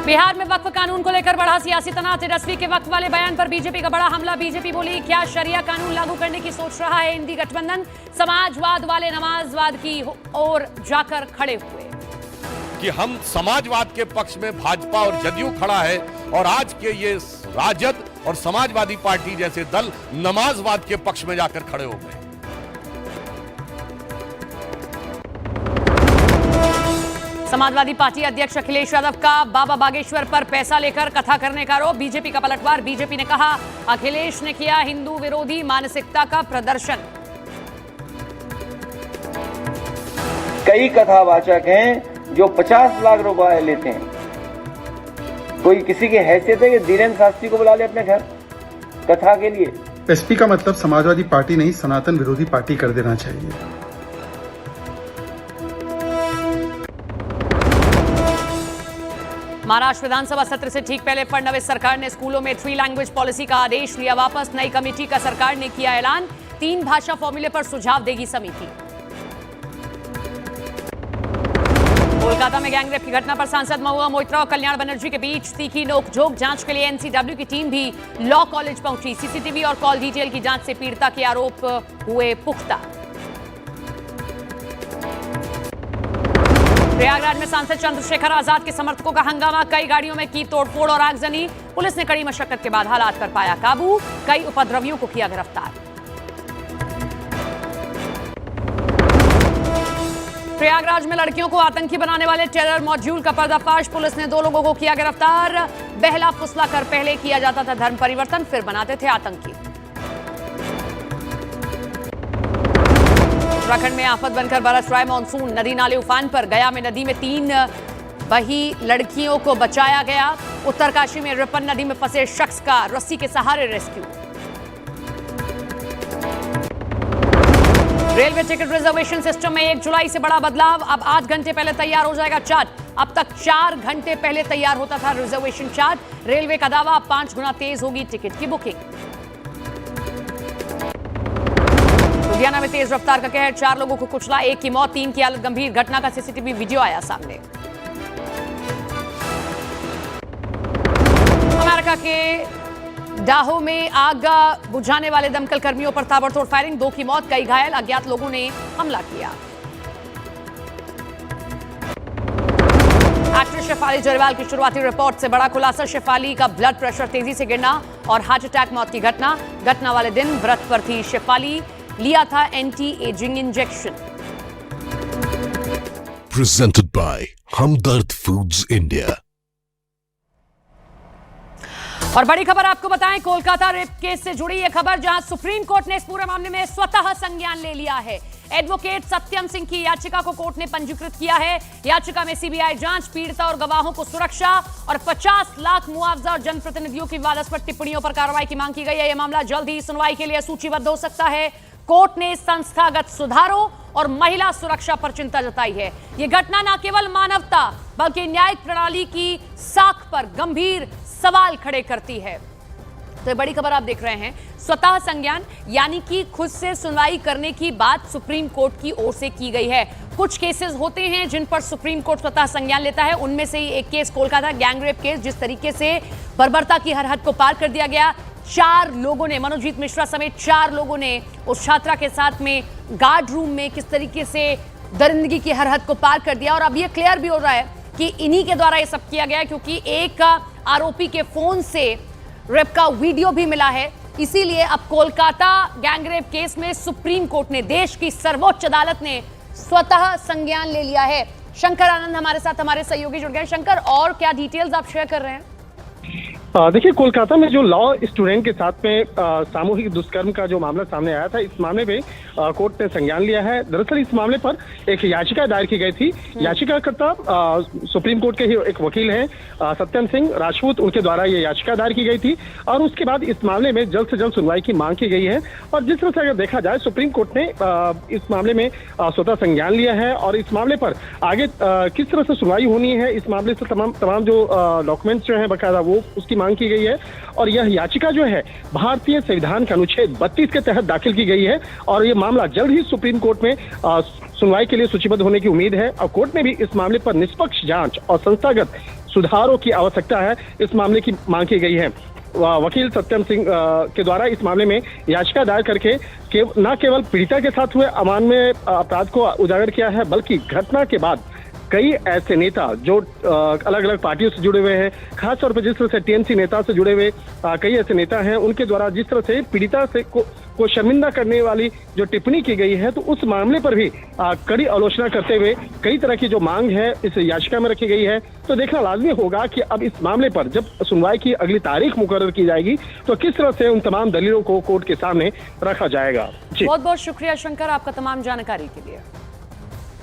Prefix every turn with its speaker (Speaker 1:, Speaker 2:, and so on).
Speaker 1: बिहार में वक्फ कानून को लेकर बढ़ा सियासी तनाव। तेजस्वी के वक्फ वाले बयान पर बीजेपी का बड़ा हमला। बीजेपी बोली, क्या शरिया कानून लागू करने की सोच रहा है इंडी गठबंधन? समाजवाद वाले नमाजवाद की ओर जाकर खड़े हुए
Speaker 2: कि हम समाजवाद के पक्ष में भाजपा और जदयू खड़ा है, और आज के ये राजद और समाजवादी पार्टी जैसे दल नमाजवाद के पक्ष में जाकर खड़े हो गए।
Speaker 1: समाजवादी पार्टी अध्यक्ष अखिलेश यादव का बाबा बागेश्वर पर पैसा लेकर कथा करने का आरोप। बीजेपी का पलटवार। बीजेपी ने कहा, अखिलेश ने किया हिंदू विरोधी मानसिकता का प्रदर्शन।
Speaker 3: कई कथावाचक हैं जो 50 लाख रुपए लेते हैं। कोई किसी की हैसियत है कि धीरेन्द्र शास्त्री को बुला ले अपने घर कथा के लिए?
Speaker 4: एसपी का मतलब समाजवादी पार्टी नहीं, सनातन विरोधी पार्टी कर देना चाहिए।
Speaker 1: महाराष्ट्र विधानसभा सत्र से ठीक पहले फडणवीस सरकार ने स्कूलों में 3 लैंग्वेज पॉलिसी का आदेश लिया वापस। नई कमेटी का सरकार ने किया ऐलान। 3 भाषा फॉर्मूले पर सुझाव देगी समिति। कोलकाता में गैंगरेप की घटना पर सांसद महुआ मोइत्रा और कल्याण बनर्जी के बीच तीखी नोकझोंक। जांच के लिए एनसीडब्ल्यू की टीम भी लॉ कॉलेज पहुंची। सीसीटीवी और कॉल डिटेल की जांच से पीड़िता के आरोप हुए पुख्ता। प्रयागराज में सांसद चंद्रशेखर आजाद के समर्थकों का हंगामा। कई गाड़ियों में की तोड़फोड़ और आगजनी। पुलिस ने कड़ी मशक्कत के बाद हालात पर पाया काबू। कई उपद्रवियों को किया गिरफ्तार। प्रयागराज में लड़कियों को आतंकी बनाने वाले टेरर मॉड्यूल का पर्दाफाश। पुलिस ने 2 लोगों को किया गिरफ्तार। बहला फुसला कर पहले किया जाता था धर्म परिवर्तन, फिर बनाते थे आतंकी। उत्तराखंड में आफत बनकर बरस रहा है मानसून। नदी नाले उफान पर। गया में नदी में 3 बही लड़कियों को बचाया गया। उत्तरकाशी में रिपन नदी में फंसे शख्स का रस्सी के सहारे rescue. Railway ticket reservation system में 1 जुलाई से बड़ा बदलाव। अब 8 घंटे पहले तैयार हो जाएगा चार्ट। अब तक 4 घंटे पहले तैयार होता था रिजर्वेशन चार्ट। रेलवे का दावा, अब 5 गुना तेज होगी टिकट की बुकिंग। लुधियाना में तेज रफ्तार का कहर। 4 लोगों को कुचला, 1 की मौत, 3 की हालत गंभीर। घटना का सीसीटीवी वीडियो आया सामने। अमेरिका के डाहो में आग बुझाने वाले दमकल कर्मियों पर ताबड़तोड़ फायरिंग। 2 की मौत, कई घायल। अज्ञात लोगों ने हमला किया। एक्ट्रेस शेफाली जयसवाल की शुरुआती रिपोर्ट से बड़ा खुलासा। शेफाली का ब्लड प्रेशर तेजी से गिरना और हार्ट अटैक मौत की घटना वाले दिन व्रत पर थी शेफाली। लिया था anti ageing injection.
Speaker 5: Presented by Hamdard foods India.
Speaker 1: और बड़ी खबर आपको बताएं, कोलकाता रेप केस से जुड़ी यह खबर, जहां सुप्रीम कोर्ट ने इस पूरे मामले में स्वतः संज्ञान ले लिया है। एडवोकेट सत्यम सिंह की याचिका को कोर्ट ने पंजीकृत किया है। याचिका में सीबीआई जांच, पीड़िता और गवाहों को सुरक्षा और 50 लाख मुआवजा और जनप्रतिनिधियों की विवादास्पद टिप्पणियों पर कार्रवाई की मांग की गई है। यह मामला जल्द ही सुनवाई के लिए सूचीबद्ध हो सकता है। कोर्ट ने संस्थागत सुधारों और महिला सुरक्षा पर चिंता जताई है। यह घटना न केवल मानवता बल्कि न्यायिक प्रणाली की साख पर गंभीर सवाल खड़े करती है। तो बड़ी खबर आप देख रहे हैं, स्वतः संज्ञान यानी कि खुद से सुनवाई करने की बात सुप्रीम कोर्ट की ओर से की गई है। कुछ केसेस होते हैं जिन पर सुप्रीम कोर्ट स्वतः संज्ञान लेता है। उनमें से ही एक केस कोलकाता गैंगरेप केस, जिस तरीके से बर्बरता की हर हद को पार कर दिया गया। 4 लोगों ने, मनोजीत मिश्रा समेत 4 लोगों ने उस छात्रा के साथ में गार्ड रूम में किस तरीके से दरिंदगी की हर हद को पार कर दिया। और अब यह क्लियर भी हो रहा है कि इन्हीं के द्वारा यह सब किया गया, क्योंकि एक आरोपी के फोन से रेप का वीडियो भी मिला है। इसीलिए अब कोलकाता गैंगरेप केस में सुप्रीम कोर्ट ने, देश की सर्वोच्च अदालत ने स्वतः संज्ञान ले लिया है। शंकर आनंद हमारे साथ, हमारे सहयोगी जुड़ गए। शंकर, और क्या डिटेल्स आप शेयर कर रहे हैं?
Speaker 6: देखिए, कोलकाता में जो लॉ स्टूडेंट के साथ में सामूहिक दुष्कर्म का जो मामला सामने आया था, इस मामले में कोर्ट ने संज्ञान लिया है। दरअसल इस मामले पर एक याचिका दायर की गई थी। याचिकाकर्ता सुप्रीम कोर्ट के ही एक वकील हैं, सत्यम सिंह राजपूत, उनके द्वारा ये याचिका दायर की गई थी। और उसके बाद इस मामले में जल्द से जल्द सुनवाई की मांग की गई है। और जिस तरह से अगर देखा जाए, सुप्रीम कोर्ट ने इस मामले में स्वतः संज्ञान लिया है और इस मामले पर आगे किस तरह से सुनवाई होनी है, इस मामले से तमाम जो डॉक्यूमेंट्स जो है बकायदा, वो उसकी मांग की गई है। और यह याचिका जो है भारतीय संविधान के अनुच्छेद 32 के तहत दाखिल की गई है। और यह मामला जल्द ही सुप्रीम कोर्ट में सुनवाई के लिए सूचीबद्ध होने की उम्मीद है। और कोर्ट ने भी इस मामले पर निष्पक्ष जांच और संस्थागत सुधारों की आवश्यकता है, इस मामले की मांग की गई है। वकील सत्यम सिंह के द्वारा इस मामले में याचिका दायर करके न केवल पीड़िता के साथ हुए अमानवीय अपराध को उजागर किया है, बल्कि घटना के बाद कई ऐसे नेता जो अलग अलग पार्टियों से जुड़े हुए हैं, खासतौर पर जिस तरह से टीएमसी नेता से जुड़े हुए कई ऐसे नेता हैं, उनके द्वारा जिस तरह से पीड़िता से को शर्मिंदा करने वाली जो टिप्पणी की गई है, तो उस मामले पर भी कड़ी आलोचना करते हुए कई तरह की जो मांग है इस याचिका में रखी गई है। तो देखना लाजमी होगा कि अब इस मामले पर जब सुनवाई की अगली तारीख मुकर्रर की जाएगी तो किस तरह से उन तमाम दलीलों को कोर्ट के सामने रखा जाएगा।
Speaker 1: बहुत बहुत शुक्रिया शंकर आपका तमाम जानकारी के लिए।